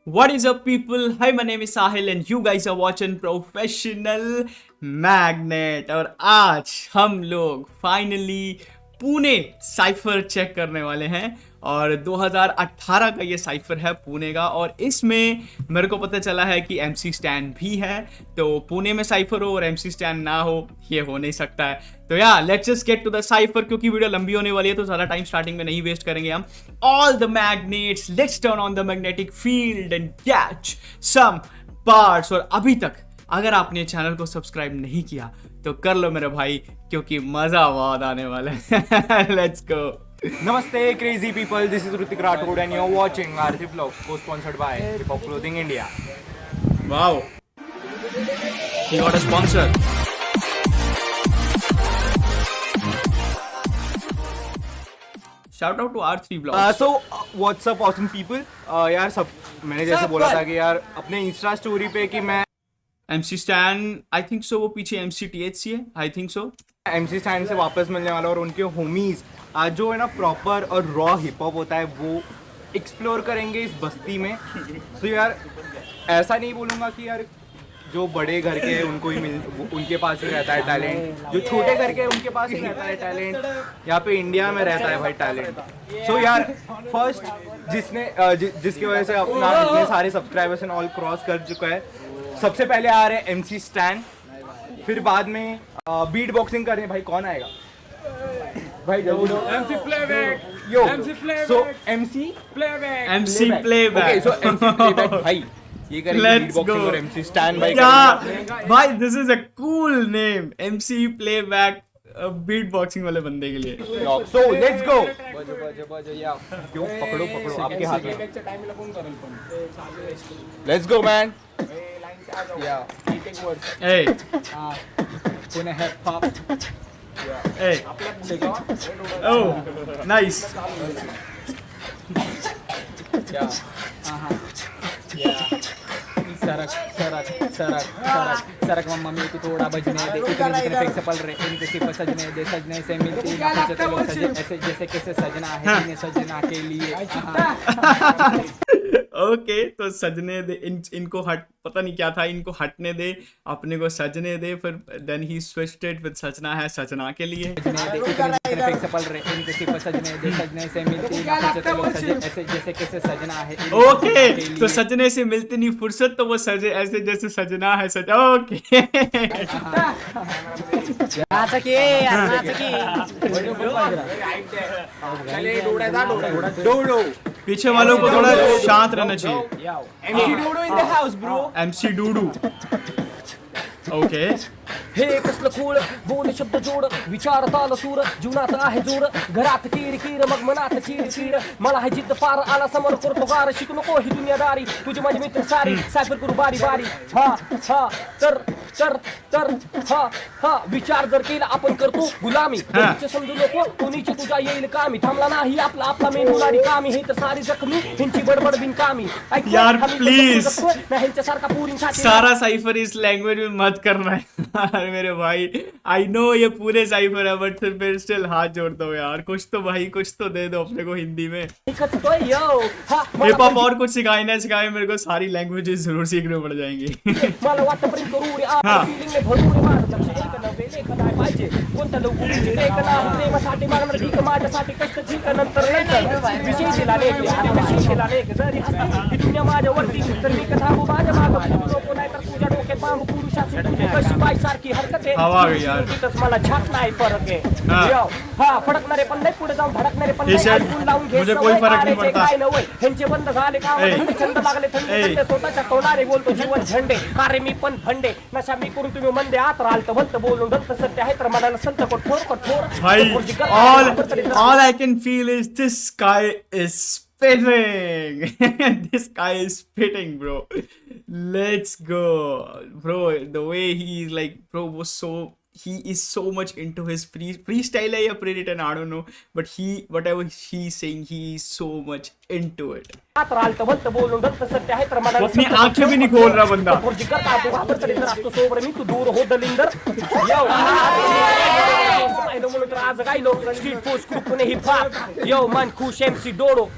What is up, people? Hi, my name is Sahil and you guys are watching Professional Magnet. और आज हम लोग finally Pune cipher check करने वाले हैं और 2018 का ये साइफर है पुणे का। और इसमें मेरे को पता चला है कि MC स्टैन भी है, तो पुणे में साइफर हो और MC स्टैन ना हो ये हो नहीं सकता है। तो या let's just get to the cipher, क्योंकि वीडियो लंबी होने वाली है तो ज़्यादा टाइम स्टार्टिंग में नहीं वेस्ट करेंगे हम। All the magnets, let's turn on the magnetic field and catch some parts. और अभी तक अगर आपने चैनल को सब्सक्राइब नहीं किया तो कर लो मेरे भाई, क्योंकि मजा बहुत आने वाला है। Let's go. Namaste crazy people, this is Rutik Rathod and you're watching RC Vlogs, co-sponsored by Hip Hop Clothing India. Wow, he got a sponsor. Shout out to R3 Vlogs. So what's up awesome people? यार सब मैंने जैसे बोला था कि यार अपने Insta story पे कि मैं MC Stan, I think so, वो पीछे MC THC है, I think so. MC stand से वापस मिलने वाला और उनके होमीज आज जो है ना प्रॉपर और रॉ हिप हॉप होता है वो एक्सप्लोर करेंगे इस बस्ती में। तो यार ऐसा नहीं बोलूँगा कि यार जो बड़े घर के हैं उनको ही उनके पास ही रहता है टैलेंट, जो छोटे घर के हैं उनके पास ही रहता है टैलेंट। यहाँ पे इंडिया में रहता है भाई टैलेंट। सो यार फर्स्ट जिसकी वजह से अपना इतने सारे सब्सक्राइबर्स एंड ऑल क्रॉस कर चुका है, सबसे पहले आ रहे हैं MC स्टैन, फिर बाद में बीट बॉक्सिंग कर रहे हैं। भाई कौन आएगा भाई? MC playback. Yo so MC playback. MC Playback. Okay so MC playback भाई ये करेंगे बीट बॉक्सिंग और MC स्टैन भाई क्या भाई, this is a cool name, MC Playback, beat boxing वाले बंदे के लिए। So let's go. क्यों पकड़ो आपके हाथ में। Let's go man. Hey, Pune hip hop. hey. Oh, nice. सरक मम्मा मेरे को थोड़ा बजने दे, इतने जितने फेंक से पल रहे इनके सिर्फ सजने दे, सजने से मिलती ना कुछ तो लोग सजे ऐसे जैसे कैसे सजना है इन्हें सजना के लिए। ओके, तो सजने दे इनको पता नहीं क्या था, इनको हटने दे, अपने को सजने दे, फिर देन ही स्विच्ड इट विद सजना है सजना के लिए। सजने दे, इतने जितने फेंक से पल रहे इनके सिर्फ सजने दे, सजने से मिलती ना कुछ तो लोग सजे ऐसे जैसे कैसे सजना है। ओके, तो सजने से मिलती नहीं फुर्सत तो वो सजे ऐसे जैसे सजना है सजा। ओके पीछे वालों को थोड़ा शांत रहना चाहिए। MC डूडू in the house bro. MC डूडू। ओके, हे कसलं खूळ बोल शब्द जोड विचार ताल सूर जीवनात आहे जोड घरात कीर कीर मग मनात चीर चीर मला है जिद्द पार आला समोर करतो गार शिकू नको ही दुनियादारी तुझी माझी मित्र सारी सायबर करू बारी बारी हा हा तर तर तर हा हा विचार जर केला आपण करतो गुलामी तुझे समजू नको कोणीची तुझा येईल कामी थांबला नाही आपला आपला मेंदू लाडी कामी हे तर सारी जखमी हिंची बडबड बिनकामी यार प्लीज ह्यांच्यासारखा पुरींसाठी सारा साइफर इस लैंग्वेज में मत करना है मेरे भाई। आई नो ये पूरे साइफर है, बट फिर स्टिल हाथ जोड़ता हूँ यार, कुछ तो भाई कुछ तो दे दो अपने को हिंदी में। हिप हॉप और कुछ सिखाए ना सिखाए, मेरे को सारी लैंग्वेजेस जरूर सीखने पड़ जाएंगी। मला वाटतं प्रेम करू रे आ फीलिंग में भरपूर माझं लक्ष एक नव्हे लेखनाय पाहिजे कोणतं लवकरीचे लेखना प्रेमासाठी मागणार ठीक माझ्यासाठी कष्ट ठीक नंतर विषय दिला लेख आणि विषय दिला लेख जरी ही दुनिया माझ्यावरती तर मी कथा माझ्या मागं नको नाही तर तुझ्या डोक्यात बांबू पुरुषाची कशी बाई सारखी हरकत आहे यार तिथंच मला छाट नाही फरक आहे हा फडकणारे पण नाही पुढे जाऊन धडकणारे पण He said, नाही लावून घे मुझे कोई फर्क नहीं पड़ता। काय नव्हे ह्यांचे बंद झाले का छंद लागले थंड स्वतःच्या तोंडाने बोलतो जीवन झंडे अरे मी पण फंडे नशा मी करून तुम्ही मंदे आत राहाल तर भलत बोलून दत्त सत्य आहे तर मला संत कठोर कठोर भाई, all I can feel is this guy is spitting. This guy is spitting, bro. Let's go, bro. The way he is like, bro, he is so much into his freestyle है या pre-written, I don't know, but whatever he's saying, he is so much into it. अपनी आंखें भी नहीं खोल रहा बंदा। आज गायलो स्ट्रीट फोर्स ग्रुप ने हिप हॉप यो मन खुश MC डोडो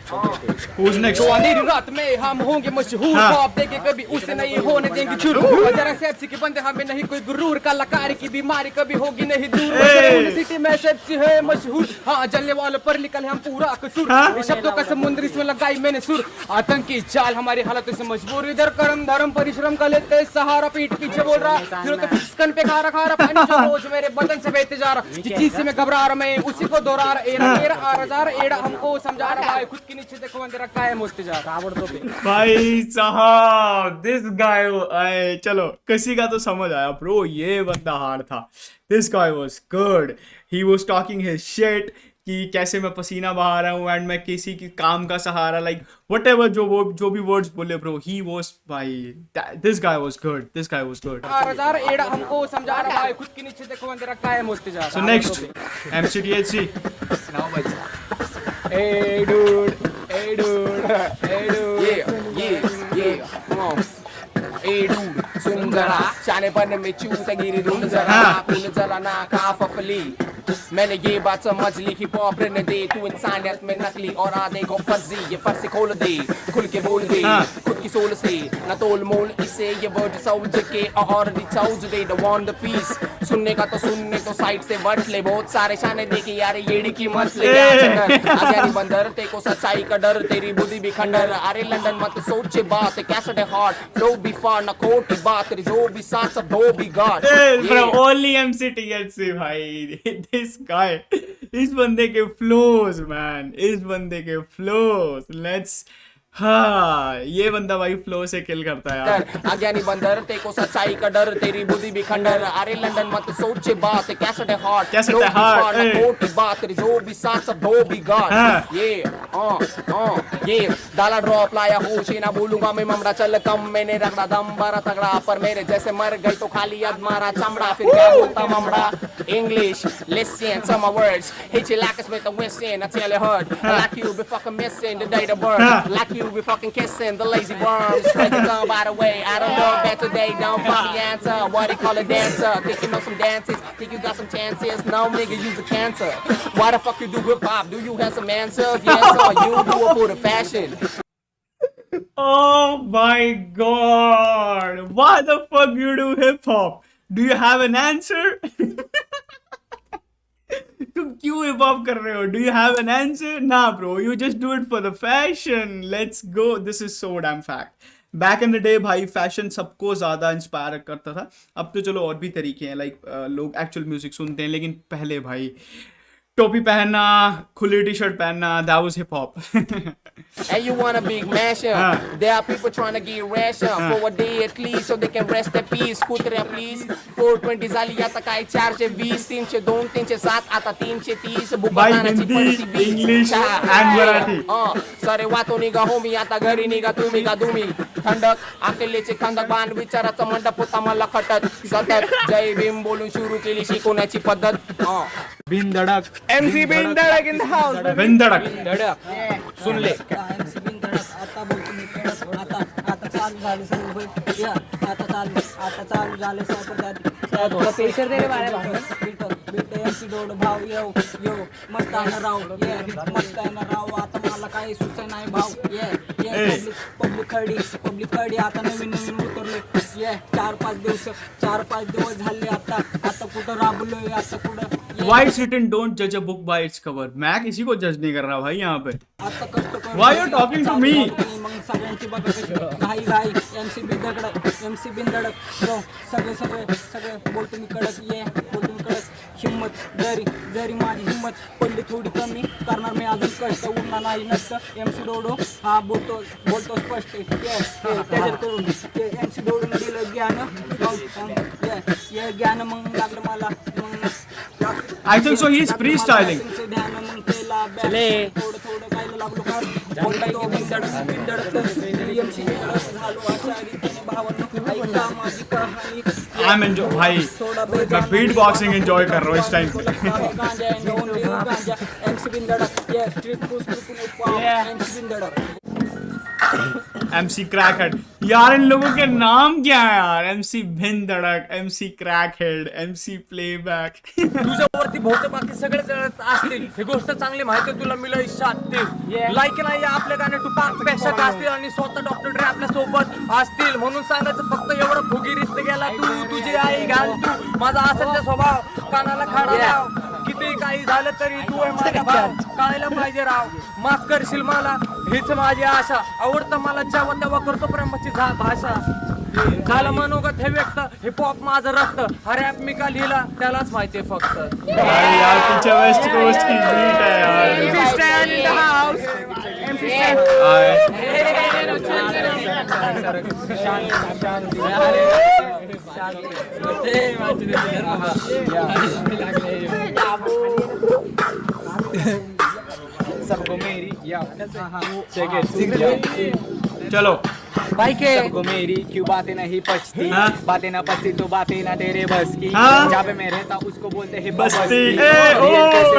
Who's next? तो अंधेरी रात में हम होंगे मशहूर, हाँ। ख्वाब देंगे कभी उसे नहीं होने देंगे शुरू। जरा सेप्सी के बंदे हमें नहीं कोई गुरूर, कलाकारी की बीमारी कभी होगी नहीं दूर। सिटी में सेप्सी है मशहूर, हाँ जलने वालों पर निकल हम पूरा कसूर। ये शब्दों का समुद्र इसमें लगाई मैंने सुर, आतंकी चाल हमारी हालत से मजबूर। इधर कर्म धर्म परिश्रम का लेते सहारा, पीठ पीछे बोल रहा फिर तो फिस्कन पे खा रहा पानी जो रोज मेरे बदन से बहते जा रहा। जिस चीज से मैं घबरा रहा मैं उसी को दोहरा रहा। एड़ा मेरा आरजार एड़ा हमको समझा रहा भाई, खुद के नीचे देखो अंधेरा कायम होते जा रहा। भाई साहब दिस गाय, चलो किसी का तो समझ आया ब्रो, ये बंदा हार्ड था। This guy was good, he was talking his shit कि कैसे मैं पसीना बहा रहा हूँ एंड मैं किसी की काम का सहारा, लाइक व्हाटएवर जो भी वर्ड्स बोले ब्रो, ही वाज भाई, this guy was good, this guy was good. आरजार एड़ा हमको समझा रहा भाई, खुद के नीचे देखो अंधेरा कायम होते जा रहा। So next MCTHC। Hey dude, hey dude, hey dude. Yeah, come on. Hey dude, सुन जरा शानेपन में चूतगिरी ढूंढ जरा, पुन जरा ना काफली। मैंने ये बात समझ ली, हिप हॉप रहने दे, तू इंसानियत में नकली और आधे को फर्जी। ये फर्जी खोल दे, खुल के बोल दे खुद की सोल से, न तोल मोल इसे। ये वर्ड सोल्ज के और रिचाउज दे द वन द पीस। सुनने का तो सुनने तो साइड से वर्ड ले, बहुत सारे शाने देखे यार येड़ी की मसले। आगे नहीं बंदर ते को सच्चाई का डर, तेरी बुद्धि भी खंडर। अरे लंदन मत सोचे बात, कैसे दे हार्ट फ्लो भी फार न कोट की बात, जो भी साथ सब दो भी गॉड। ओनली MCTHC भाई, दिस गाय, इस बंदे के फ्लोज मैन, इस बंदे के फ्लोज, लेट्स, हाँ ये बंदा भाई फ्लो से किल करता है यार। अज्ञानी बंदर ते को सच्चाई का डर, तेरी बुद्धि भी खंडर। अरे लंदन मत सोचे बात, कैसे दे हार्ट कैसे दे हार्ट, कोट की बात, जो भी साथ सब दो भी गॉड। ये डाला ड्रॉप लाया होश ना बोलूंगा मैं ममड़ा, चल कम मैंने रगड़ा दम बड़ा तगड़ा, पर मेरे जैसे मर गई तो खाली अधमारा चमड़ा। फिर क्या बोलता ममड़ा, English listen to my words, hit you like a Smith and Wesson, I tell you hard, like you be fucking missing the day the bird, like you be fucking kissing the lazy worms. Straight it down by the way, I don't know about today, don't fuck the answer. What they call a dancer? Think you know some dances? Think you got some chances? No nigga, use a cancer. Why the fuck you do hip hop? Do you have some answers? Yes, or you do it for the fashion? Oh my god, why the fuck you do hip hop? Do you have an answer? तुम क्यों hip hop कर रहे हो? Do you have an answer? ना bro, you just do it for the fashion. Let's go, this is so damn fact. Back in the day भाई fashion सबको ज़्यादा inspire करता था। अब तो चलो और भी तरीके हैं, लाइक लोग एक्चुअल म्यूजिक सुनते हैं, लेकिन पहले भाई टोपी पहनना, खुली टी शर्ट पहनना, that was hip hop. And you want a big mansion. There are people trying to get ration for a day at least, so they can rest in peace. कुत्र्या please. 420 झाली आता काय 420, 302, 307 आता 330. भाई Hindi, English and Marathi. सारे वातो निघा होमी, आता घरी निघा तुम्ही का तुम्ही. थंडक अकेलेचे खंडक बांध विचाराचा मंडप होता मला खटत सतत. जय भीम बोलून सुरू केली शिकवण्याची पद्धत. बिनधडक MC बिनधडक in the house. बिनधडक. सुन ले. MC बिनधडक. आता बोलतो मी कडक. आता चालू झाले सर्व. आता चालू झाले सर्व. पेशर दे रे बाळा. बीट MC डोड भाव यो मस्त आहे ना राव. मस्त आहे ना राव. आता मला काही सुचत नाही भाव. पब्लिक खडी आता नवीन उतरले. 4-5 दिवस झाले आता कुठं राबलोय, आता कुठं. Why it's written don't judge a book by its cover? मैं किसी को जज नहीं कर रहा भाई यहाँ पे. आता कष्ट कर. Why you talking to me? मग सगळ्यांची बघा कशी घाई MC बिनधडक हो, सगळे बोलतो मी कडक. हिम्मत जरी माझी हिम्मत पडली थोडी कमी, करणार मी अजून कष्ट, उरणार नाही नसतं. MC डोडो हा बोलतो स्पष्ट. त्याच्यात करून MC डोडोनं दिलं ज्ञान मग लागलं मला. I think so. He's freestyling. ध्यान मग केला थोडं काय लागलो फार. बोलतो बिनधडक MC झालो अशा रीतीने भावांनो ऐका माझी कहाणी. I'm enjoy भाई, मैं बीट बॉक्सिंग एंजॉय कर रहा हूँ इस टाइम पे. MC Bindhadak. Street push MC Bindhadak. MC crackhead. यार इन लोगों के नाम क्या है यार? MC Bindhadak, MC crackhead, MC playback. तुझ्यावरती बहुतेक बाकी सगळे कळत असतील, ही गोष्ट चांगली माहिती आहे तुला, मिळू साधतील लाईक नाही आपल्या गाणे टुपाक पेक्षा असतील आणि स्वतः डॉक्टर ड्रे आपल्या सोबत असतील, म्हणून सांगायचं फक्त एवढं फुगीरीत गेला तू, तुझी आई घाल तू, माझा असाचा स्वभाव कानाला खाडा लाव, किती काही झालं तरी तू आहे माझा भाव, कळायला पाहिजे राव, माफ करशील मला हीच माझी आशा, आवडतं मला जेव्हा तेव्हा करतो प्रेमाची भाषा, झालं मनोगत हे व्यक्त, हे पॉप माझं रक्त, हा रॅप मी का लिहिला त्यालाच माहितीये फक्त. यार पीछे वेस्ट कोस्ट की बीट है यार। सबको मेरी चलो भाई के सबको मेरी क्यों बातें नहीं पचती, हाँ? बातें ना पचती तो बातें ना तेरे बस की, हाँ? जहाँ पे मैं रहता उसको बोलते हैं बस्ती,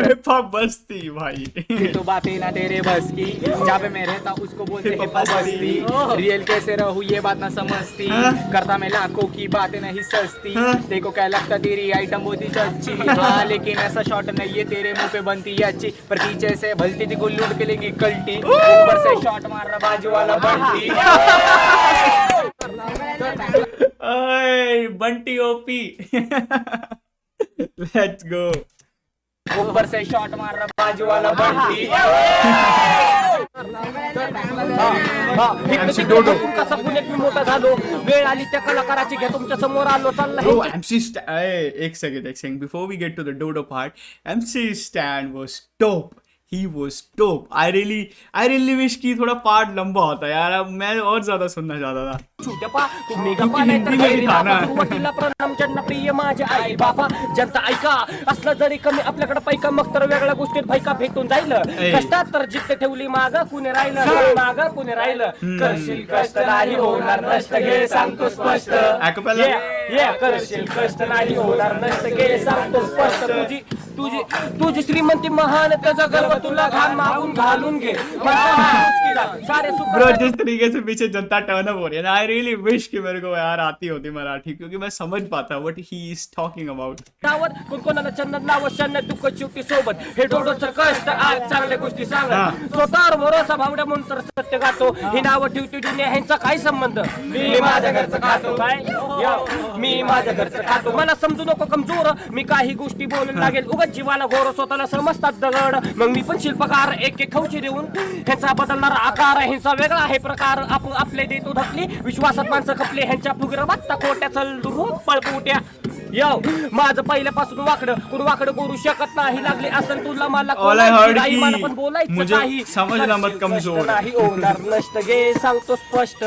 हिप हॉप बस्ती भाई। तो बातें ना तेरे बस की, जहाँ पे मैं रहता उसको बोलते हैं बस्ती, रियल कैसे रहूं ये बात ना समझती, हाँ? करता मैं लाखों की बातें नहीं सस्ती, हाँ? देखो क्या लगता तेरी आइटम बहुत ही अच्छी, हाँ लेकिन ऐसा शॉट नहीं है तेरे मुंह पे बनती है अच्छी, पर पीछे से भलती थी को लूट के लेगी कल्टी, ऊपर से शॉट मार रहा बाजू वाला बंटी। ओए बंटी ओपी। Let's go. ऊपर से शॉट मार रहा बाजू वाला बंटी। MC डोडो। कसा पुण्यात मी मोठा झालो, वेळ आली त्या कलाकाराची घ्या तुमच्या समोर आलो, चालला Bro, MC एक second. Before we get to the Dodo part, MC Stan was dope. He was dope. I really wish कि थोड़ा पार्ट लंबा होता यार, अब मैं और ज्यादा सुनना चाहता था। छोट्यापा तुम्ही गप्पा हिंदी नाही तर में गैरी भी था ना। बापा, सुरुवातीला प्रणाम ज्यांना प्रिय माझे आई बाबा, जनता ऐका असलं जरी कमी आपल्याकडे पैका, मग तर वेगळ्या गोष्टीत पैका भेटून जाईल, कष्टात तर जिद्द ठेवली माग कुणी राहिलं, माग कुणी राहिलं, करशील कष्ट नाही होणार नष्ट, घे सांगतो स्पष्ट, Acapella? ये करशील कष्ट नाही होणार नष्ट, घे सांगतो स्पष्ट, तुझी श्रीमंती महान त्याचा गर्व तुला घाण मागून घालून घे, सारे Bro, जिस तरीके से पीछे जनता टर्न अप हो रही है ना, I really wish कि मेरे को यार आती होती मराठी, क्योंकि मैं समझ पाता what he is talking about. Nawar कोणाला चंदन नावं शन्न दुःख शेवटी सोबत, हे डोडोचं कष्ट आज चांगल्या गोष्टी सांग, स्वतःवर भरोसा भावड्या म्हणून तर सत्य गातो, ही नावं ठेवती दुनिया ह्यांचा काय संबंध, मी माझ्या घरचं खातो काय, मी माझ्या घरचं खातो, मला समजू नको कमजोर, मी काही गोष्टी बोलून लागेल उगाच जीवाला घोर, स्वतःला समजतात दगड, मग मी पण शिल्पकार एक एक खवची देऊन, ह्यांचा बदलणारा आकार ह्यांचा वेगळा आहे प्रकार, आपण आपले देतो धकली, विश्वासात माणसं खपली, ह्यांच्या फुगीर बघता कोट्या चल रूप पळपुट्या, माझं पहिल्यापासून वाकडं कोण वाकडं करू शकत नाही, लागले असं तुला मला All I heard आई की मला पण बोलायचं मुझे काही, समझना मत कष्ट कमजोर. नाही होणार नष्ट, घे सांगतो स्पष्ट.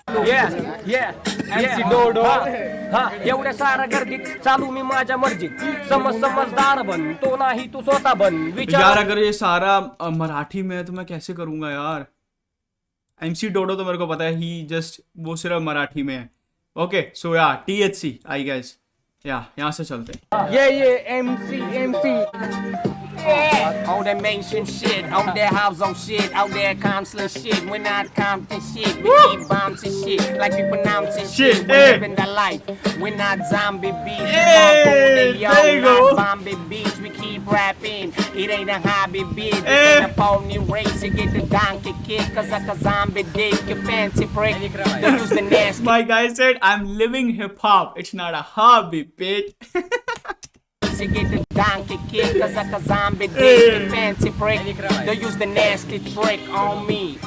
MC डोडो, हा एवढ्या साऱ्या गर्दीत चालू मी माझ्या मर्जीत, समजदार बन तो नाही तू स्वतः बन, विचार यार अगर ये सारा मराठी में है तो मैं कैसे करूंगा यार? MC डोडो तो मेरे को पता है, ही जस्ट वो सिर्फ मराठी में है। ओके सो या THC आई गेस, या यहाँ से चलते हैं। MC. On that mansion shit, on that house on shit, out there consular shit, we're not Compton shit, we keep bombs and shit, like we pronounce it shit, we're living the life, we're not zombie beats, There you go. not Bombay beats, we keep rapping, it ain't a hobby beat, it ain't a pony race, you get the donkey kick, cause like a zombie dick, you fancy prick, they use the nasty. My guy said I'm living hip hop, it's not a hobby, bitch. You get the donkey kick, cause like a zombie dick, you fancy prick, they use the nasty trick on me.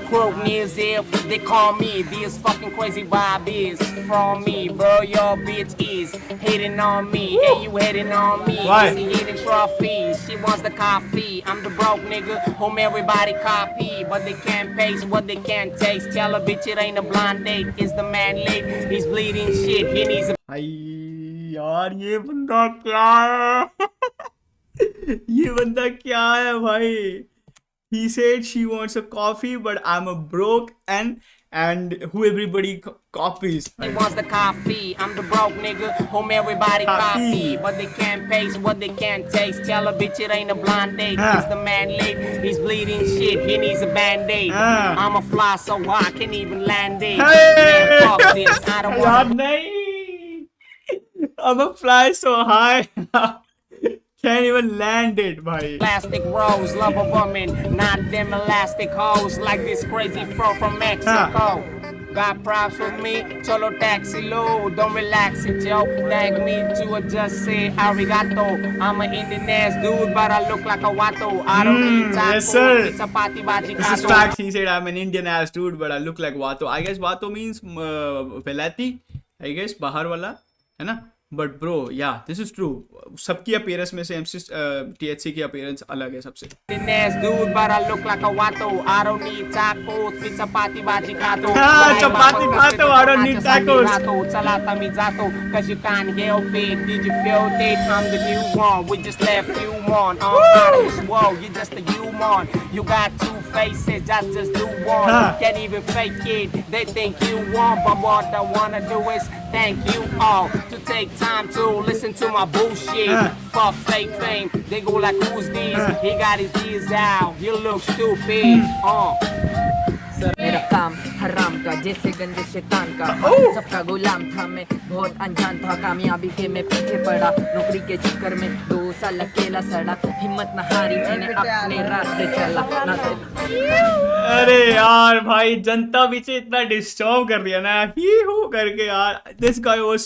Croak nears if they call me these fucking crazy bobbies from me, bro. Your bitch is hating on me, and you hating on me. Why? She eating trophies, she wants the coffee. I'm the broke nigga whom everybody copy, but they can't pace what they can't taste. Tell a bitch it ain't a blind date, it's the man late. He's bleeding shit, he needs a भाई यार ये बंदा क्या है? ये बंदा क्या है भाई? He said she wants a coffee, but I'm a broke and and who everybody copies. He wants the coffee. I'm the broke nigga whom everybody Coffee. copy. But they can't taste what they can't taste. Tell a bitch it ain't a blind date. Huh. It's the man late. He's bleeding shit. He needs a band-aid. I'm a fly so high I can't even land it. Man, fuck this. I don't यार want नहीं, I'm a fly so high can't even land it भाई. plastic rose. Love a woman, not them elastic hoes like this crazy fro from Mexico. Got props with me, cholo taxi low. Don't relax it, yo. Thank me to just say arigato. I'm an Indian ass dude, but I look like a Wato. I don't need tacos. yes, sir. It's a party baji This is facts. He said I'm an Indian ass dude, but I look like Vato. I guess Vato means Velati. I guess बाहर वाला है ना. But bro, yeah, this is true. सबकी appearance में से MC THC की appearance अलग है सबसे. Indian ass dude, but I look like a Wato. I don't need tacos. It's a party baji kato. हाँ, चपाती खातो. I don't need tacos. चला तमी जातो. Cause you can't help it. Did you feel it? I'm the new one. We just left you on. Out of this world, you just a human. You got two faces, just do one. Can't even fake it. They think you won, but what I wanna do is thank you all to take time to listen to my bullshit. Fuck fake fame. They go like, who's this? He got his ears out. You look stupid. मेरा काम हराम का जैसे गंदे शैतान का सबका गुलाम था मैं बहुत अनजान था कामयाबी के मैं पीछे पड़ा नौकरी के चक्कर में 2 साल अकेला सड़ा हिम्मत न हारी मैंने अपने रास्ते चला ना अरे यार भाई जनता पीछे इतना डिस्टर्ब कर दिया ना ही हो करके यार. This guy was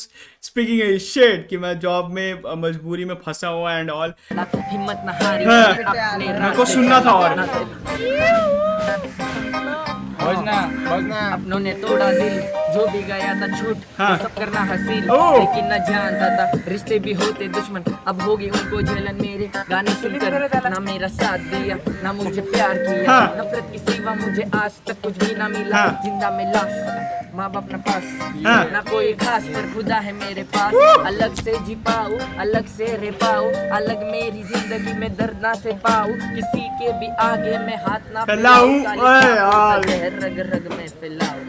speaking A shit कि मैं जॉब में मजबूरी में फंसा हुआ एंड ऑल. हिम्मत न हारी हाँ, मैंने अपने मेरे को रास्ते सुनना था और. बजना अपनों ने तोड़ा दिल जो भी गया था छूट हाँ. तो सब करना हसील ओह. लेकिन न जानता था रिश्ते भी होते दुश्मन अब होगी उनको जलन मेरे गाने सुनकर ना मेरा साथ दिया ना मुझे प्यार किया हाँ. नफरत की सिवा मुझे आज तक कुछ भी ना मिला हाँ. जिंदा मिला माँ बाप न पास हाँ. ना कोई खास पर खुदा है मेरे पास अलग से जी पाऊँ अलग से रह पाऊँ अलग मेरी जिंदगी में दर्द ना से पाऊँ किसी के भी आगे मैं हाथ ना फैलाऊं. काले ओए सांपों का यार. जहर रग रग में फैलाऊं.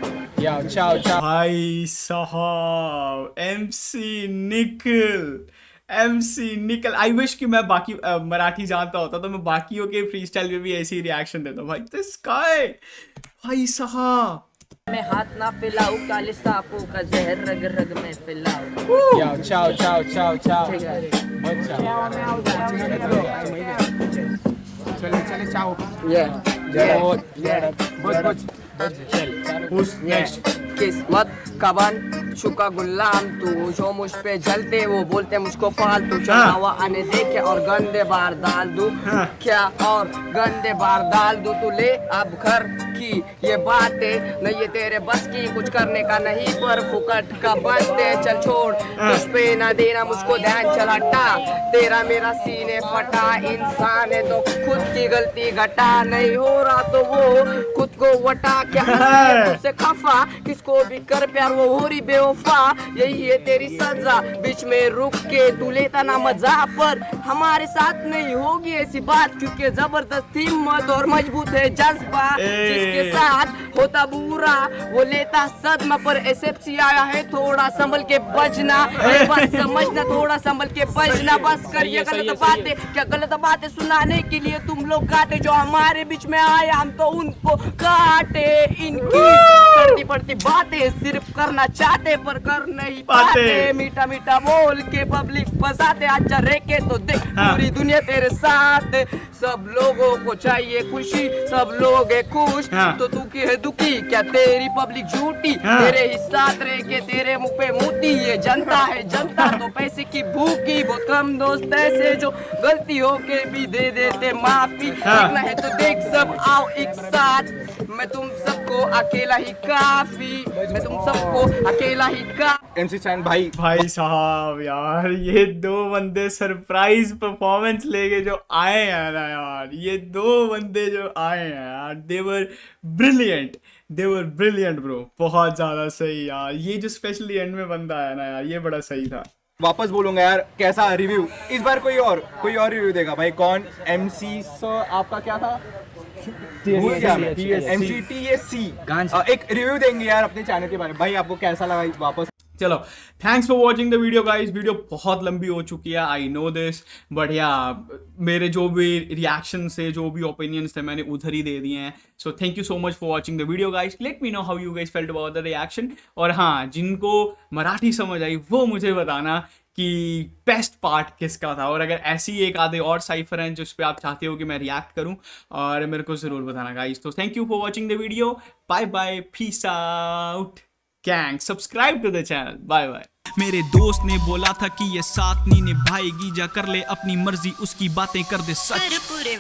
Yo, ciao. भाई साहब MC निकल. आई विश कि मैं बाकी मराठी जानता होता तो मैं बाकियों के फ्री स्टाइल में भी ऐसे ही रिएक्शन देता. भाई दिस गाय भाई साहब. मैं हाथ ना फैलाऊं काले सांपों का जहर रग रग में फैलाऊं. Yo, ciao. ठीक है. चले ciao. Who's next? किस्मत का बन चुका गुलाम तू जो मुझ पे जलते वो बोलते मुझको फालतू चलावा आने देखे और गंदे बार डाल दूं क्या और गंदे बार डाल दूं तू ले अब घर की ये बातें नहीं ये तेरे बस की कुछ करने का नहीं पर फुकट का बनते चल छोड़ मुझ पे ना देना मुझको ध्यान चलाटा तेरा मेरा सीने फटा इंसान है तो खुद की गलती घटा नहीं हो रहा तो वो खुद को वटा क्या तुझसे खफा किसको भी कर प्यार वो हो रही बेवफा यही है तेरी सजा बीच में रुक के तू लेता ना मजा पर हमारे साथ नहीं होगी ऐसी बात क्योंकि जबरदस्त हिम्मत और मजबूत है जज्बा जिसके साथ होता बुरा वो लेता सदमा पर एसएफसी आया है थोड़ा संभल के बजना बस समझना थोड़ा संभल के बजना बस कर ये गलत बातें क्या गलत बातें सुनाने के लिए तुम लोग काटे जो हमारे बीच में आए हम तो उनको काटे इनकी करती पड़ती बातें सिर्फ करना चाहते पर कर नहीं पाते मीठा मीठा बोल के पब्लिक फंसाते अच्छा रह के तो देख पूरी दुनिया तेरे साथ सब लोगों को चाहिए खुशी सब लोग है खुश तो तू की है दुखी क्या तेरी पब्लिक झूठी तेरे ही साथ रह के तेरे मुंह पे मोती ये जनता है जनता तो पैसे की भूखी बहुत कम दोस्त ऐसे जो गलती हो के भी दे देते माफी देखना है तो देख सब आओ एक साथ मैं तुम सबको अकेला ही काफी मैं तुम सबको अकेला ही काफी. MC स्टैंड भाई साहब यार ये दो बंदे सरप्राइज परफॉर्मेंस लेके जो आए हैं ना यार ये दो बंदे जो आए हैं यार दे वर ब्रिलियंट ब्रो. बहुत ज्यादा सही यार. ये जो स्पेशली एंड में बंदा आया ना यार ये बड़ा सही था. वापस बोलूंगा यार कैसा रिव्यू इस बार कोई और रिव्यू देगा भाई. कौन MC सर आपका क्या था भूल गया मैं। MCTSC एक रिव्यू देंगे यार अपने चैनल के बारे में। भाई आपको कैसा लगा वापस? चलो, thanks for watching the video guys. Video बहुत लंबी हो चुकी है, आई नो दिस, बट या मेरे जो भी रिएक्शन थे, जो भी ओपिनियंस थे, मैंने उधर ही दे दिए हैं। So thank you so much for watching the video guys. Let me know how you guys felt about the reaction. और हाँ, जिनको मराठी समझ आई वो मुझे बताना कि बेस्ट पार्ट किसका था, और अगर ऐसी एक आधे और साइफर हैं जिस पे आप चाहते हो कि मैं रिएक्ट करूं, और मेरे को ज़रूर बताना गाइस। तो thank you for watching the video, bye bye, peace out gang, subscribe to the channel, bye bye. मेरे दोस्त ने बोला था कि ये साथ नहीं निभाएगी, जा कर ले अपनी मर्जी, उसकी बातें कर दे सच। पूरे